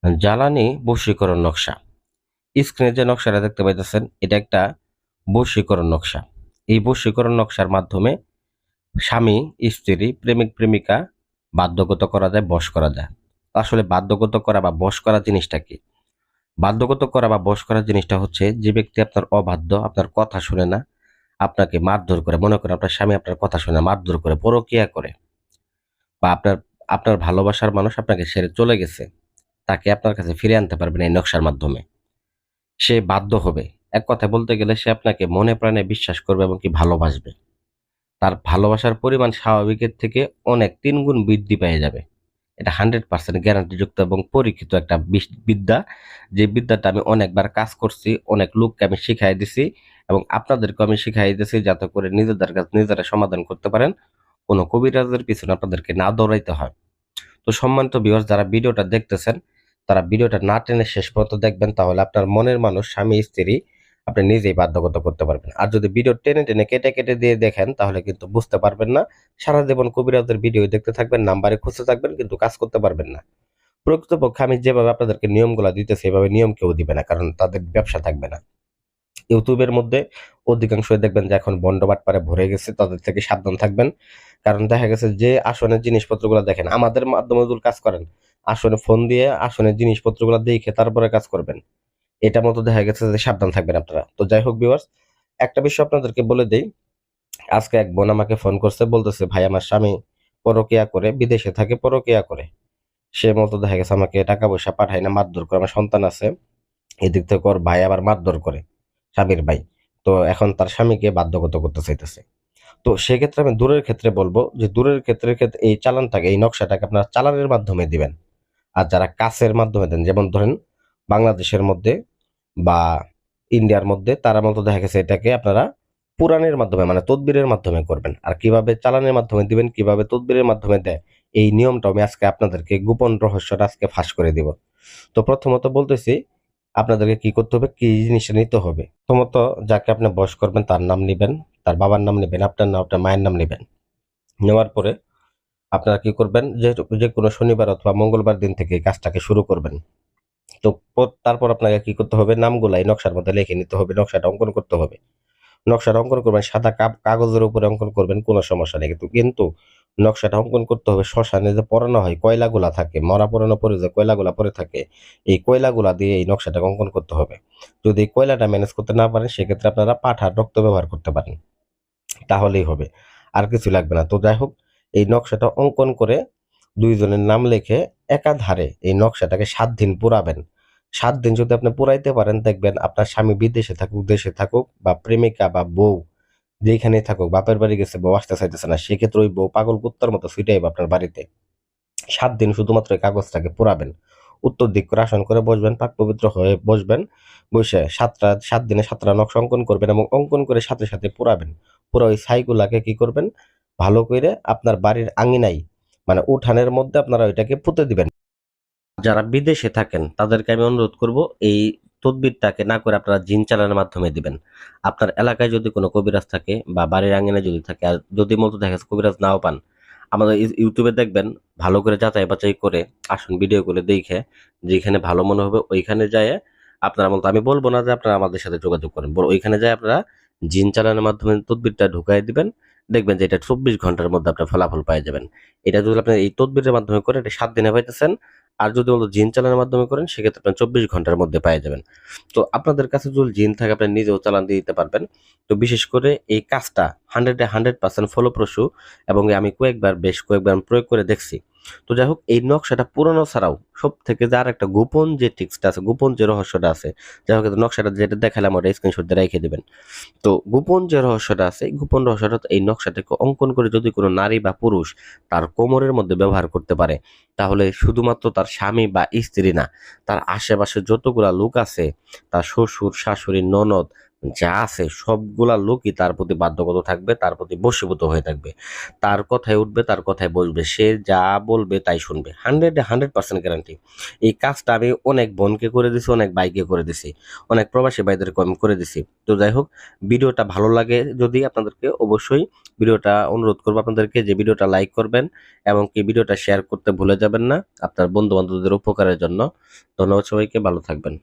জ্বালানি বশীকরণ নকশা। স্ক্রিনে যে নকশাটা দেখতে পাইতেছেন এটা একটা বশীকরণ নকশা। এই বশীকরণ নকশার মাধ্যমে স্বামী, স্ত্রী, প্রেমিক, প্রেমিকা বাধ্যগত করা যায়, বশ করা যায়। আসলে বাধ্যগত করা বা বশ করা জিনিসটা কি? বাধ্যগত করা বা বশ করা জিনিসটা হচ্ছে যে ব্যক্তি আপনার অবাধ্য, আপনার কথা শুনে না, আপনাকে মারধর করে। মনে করেন আপনার স্বামী আপনার কথা শুনে না, মারধর করে, পরকীয়া করে, বা আপনার আপনার ভালোবাসার মানুষ আপনাকে ছেড়ে চলে গেছে। তাকে আপনার কাছে ফিরিয়ে আনতে পারবেন এই নকশার মাধ্যমে। সে বাধ্য হবে। এক কথায় বলতে গেলে সে আপনাকে মনে প্রাণে বিশ্বাস করবে এবং কি ভালোবাসবে। তার ভালোবাসার পরিমাণ স্বাভাবিকের থেকে অনেক ৩ গুণ বৃদ্ধি পেয়ে যাবে। এটা 100% গ্যারান্টিযুক্ত এবং পরীক্ষিত একটা বিদ্যা। যে বিদ্যাটা আমি অনেকবার কাজ করছি, অনেক লোককে আমি শিখাই দিছি এবং আপনাদেরকেও আমি শিখাই দিছি যাতে করে নিজেদের কাছে নিজেরা সমাধান করতে পারেন। কোনো কবিরাজের পিছনে আপনাদেরকে না দৌড়াইতে হয়। তো সম্মানিত ভিউয়ার্স, যারা ভিডিওটা দেখতেছেন তারা ভিডিওটা না টেনে শেষ পর্যন্ত দেখবেন, তাহলে আপনার মনের মানুষ স্বামী স্ত্রী আপনি নিজেই বাধ্যগত করতে পারবেন। আর যদি ভিডিও টেনে টেনে কেটে কেটে দিয়ে দেখেন তাহলে কিন্তু বুঝতে পারবেন না। সারা জীবন কবিরাজের ভিডিও দেখতে থাকবেন, নাম্বারে খুঁজতে থাকবেন, কিন্তু কাজ করতে পারবেন না। প্রকৃতপক্ষে আমি যেভাবে আপনাদেরকে নিয়মগুলা দিতেছি এভাবে নিয়ম কেউ দিবে না, কারণ তাদের ব্যবসা থাকবে না। ইউটিউবের মধ্যে অধিকাংশই দেখবেন যে এখন ভন্ড বাটপারে ভরে গেছে, তাদের থেকে সাবধান থাকবেন। কারণ দেখা গেছে যে আসনের জিনিসপত্রগুলো দেখেন, আমাদের মাধ্যমে যদি কাজ করেন, আসনে ফোন দিয়ে আসনের জিনিসপত্রগুলো দেখে তারপরে কাজ করবেন। এটা মতো দেখা গেছে যে সাবধান থাকবেন আপনারা। তো যাই হোক ভিউয়ার্স, একটা বিষয় আপনাদেরকে বলে দেই। আজকে এক বোন আমাকে ফোন করছে, বলতেছে ভাই আমার স্বামী পরকিয়া করে, বিদেশে থাকে, পরকিয়া করে। সে মতো দেখা গেছে আমাকে টাকা পয়সা পাঠায় না, মারধর করে। আমার সন্তান আছে, এদিক থেকে ওর ভাই আবার মারধর করে, স্বামীর ভাই। তো এখন তার স্বামীকে বাধ্যগত করতে চাইতেছে। তো সেক্ষেত্রে আমি দূরের ক্ষেত্রে বলবো যে দূরের ক্ষেত্রে এই চালানটাকে, এই নকশাটাকে আপনারা চালানের মাধ্যমে দিবেন। আর যারা কাছের মাধ্যমে দেন, যেমন ধরেন বাংলাদেশের মধ্যে বা ইন্ডিয়ার মধ্যে, তারা মতো দেখা গেছে এটাকে আপনারা পুরাণের মাধ্যমে মানে তদবিরের মাধ্যমে করবেন। আর কিভাবে চালানের মাধ্যমে দিবেন, কিভাবে তদবিরের মাধ্যমে দেয়, এই নিয়মটা আমি আজকে আপনাদেরকে গোপন রহস্যটা আজকে ফাঁস করে দিব। তো প্রথমত বলতেছি আপনাদেরকে কি করতে হবে, কি জিনিসটা নিতে হবে। প্রথমত যাকে আপনি বশ করবেন তার নাম নিবেন, তার বাবার নাম নিবেন, আপনার নাম, আপনার মায়ের নাম নিবেন। নেওয়ার পরে আপনারা কি করবেন, যে কোনো শনিবার অথবা মঙ্গলবার দিন থেকে এই কাজটাকে শুরু করবেন। তো তারপর আপনাকে কি করতে হবে, নামগুলা এই নকশার মধ্যে লিখে নিতে হবে, নকশাটা অঙ্কন করতে হবে। নকশাটা অঙ্কন করবেন সাদা কাগজের উপরে অঙ্কন করবেন, কোনো সমস্যা নেই। কিন্তু নকশাটা অঙ্কন করতে হবে শ্মশানে যে পোড়ানো হয়, কয়লাগুলা থাকে, মরা পোড়ানো পরে যে কয়লাগুলা পরে থাকে, এই কয়লাগুলা দিয়ে এই নকশাটা অঙ্কন করতে হবে। যদি এই কয়লাটা ম্যানেজ করতে না পারেন সেক্ষেত্রে আপনারা পাঠার রক্ত ব্যবহার করতে পারেন, তাহলেই হবে। আর কিছু লাগবে না। তো যাই হোক, এই নকশাটা অঙ্কন করে ২ জনের নাম লিখে একাধারে এই নকশাটাকে ৭ দিন পুরাবেন। ৭ দিন যদি আপনি পুরাইতে পারেন, দেখবেন আপনার স্বামী বিদেশে থাকুক, দেশে থাকুক, বা প্রেমিকা বা বউ যেইখানেই থাকুক, বাপের বাড়ি গেছে, বউ আসতে চাইতেছে না, সেক্ষেত্রে ওই বউ পাগল কুত্তার মতো ছুটে আপনার বাড়িতে। ৭ দিন শুধুমাত্র এই কাগজটাকে পোড়াবেন। উত্তর দিক করে আসন করে বসবেন, পাক পবিত্র হয়ে বসবেন। বসে ৭ দিনে ৭টা নকশা অঙ্কন করবেন এবং অঙ্কন করে সাথে সাথে পোড়াবেন। পুরা ওই ছাইগুলাকে কি করবেন, ভালো কইরে আপনার বাড়ির আঙিনায় মানে উঠানের মধ্যে আপনারা ওইটাকে পুঁতে দিবেন। যারা বিদেশে থাকেন তাদেরকে আমি অনুরোধ করব এই তদবিরটাকে না করে আপনারা জিন চালানোর মাধ্যমে দিবেন। আপনার এলাকায় যদি কোনো কবিরাজ থাকে বা বাড়ির আঙিনায় যদি থাকে, আর যদি মতো দেখা যাচ্ছে কবিরাজ নাও পান, আমাদের ইউটিউবে দেখবেন ভালো করে যাচাই বাছাই করে আসুন, ভিডিও করে দেখে যেখানে ভালো মনে হবে ওইখানে যায় আপনারা মতো, আমি বলবো না যে আপনারা আমাদের সাথে যোগাযোগ করেন, বড় ওইখানে যায় আপনারা জিন চালানোর মাধ্যমে তদবিরটা ঢুকাই দিবেন। দেখবেন যে এটা ২৪ ঘন্টার মধ্যে আপনার ফলাফল পাই যাবেন। এটা যদি আপনি এই তদবিরের মাধ্যমে করেন, এটা ৭ দিনে পাইতেছেন। আর যদি বলতো জিন চালানোর মাধ্যমে করেন সেক্ষেত্রে আপনি ২৪ ঘন্টার মধ্যে পেয়ে যাবেন। তো আপনাদের কাছে যদি জিন থাকে আপনি নিজেও চালান দিয়ে দিতে পারবেন। তো বিশেষ করে এই কাজটা 100% ফলপ্রসূ এবং আমি বেশ কয়েকবার আমি প্রয়োগ করে দেখছি। তো যাই হোক, এই নকশাটা পুরানো ছাড়াও সব থেকে যে আর একটা গোপন যে টিক্সটা আছে, গোপন যে রহস্যটা আছে, যাই হোক নকশাটা যেটা দেখালাম ওটা স্ক্রিনশট দিয়ে রেখে দিবেন। তো গোপন যে রহস্যটা আছে, এই গোপন রহস্যটা এই নকশাটাকে অঙ্কন করে যদি কোনো নারী বা পুরুষ তার কোমরের মধ্যে ব্যবহার করতে পারে, তাহলে শুধুমাত্র তার স্বামী বা স্ত্রী না, তার আশেপাশে যতগুলা লোক আছে, তার শ্বশুর, শাশুড়ি, ননদ, যা আছে সবগুলা লোকই তার প্রতি বাধ্যগত থাকবে, তার প্রতি বশীভূত হয়ে থাকবে, তার কথায় উঠবে, তার কথায় বসবে, সে যা বলবে তাই শুনবে। 100% গ্যারান্টি। এই কাজটা আমি অনেক বোনকে করে দিছি, অনেক ভাইকে করে দিছি, অনেক প্রবাসী ভাইদেরকে আমি করে দিছি। তো যাই হোক, ভিডিওটা ভালো লাগে যদি আপনাদেরকে অবশ্যই ভিডিওটা অনুরোধ করবো আপনাদেরকে যে ভিডিওটা লাইক করবেন এবং কি ভিডিওটা শেয়ার করতে ভুলে যাবেন না আপনার বন্ধু বান্ধবদের উপকারের জন্য। ধন্যবাদ সবাইকে, ভালো থাকবেন।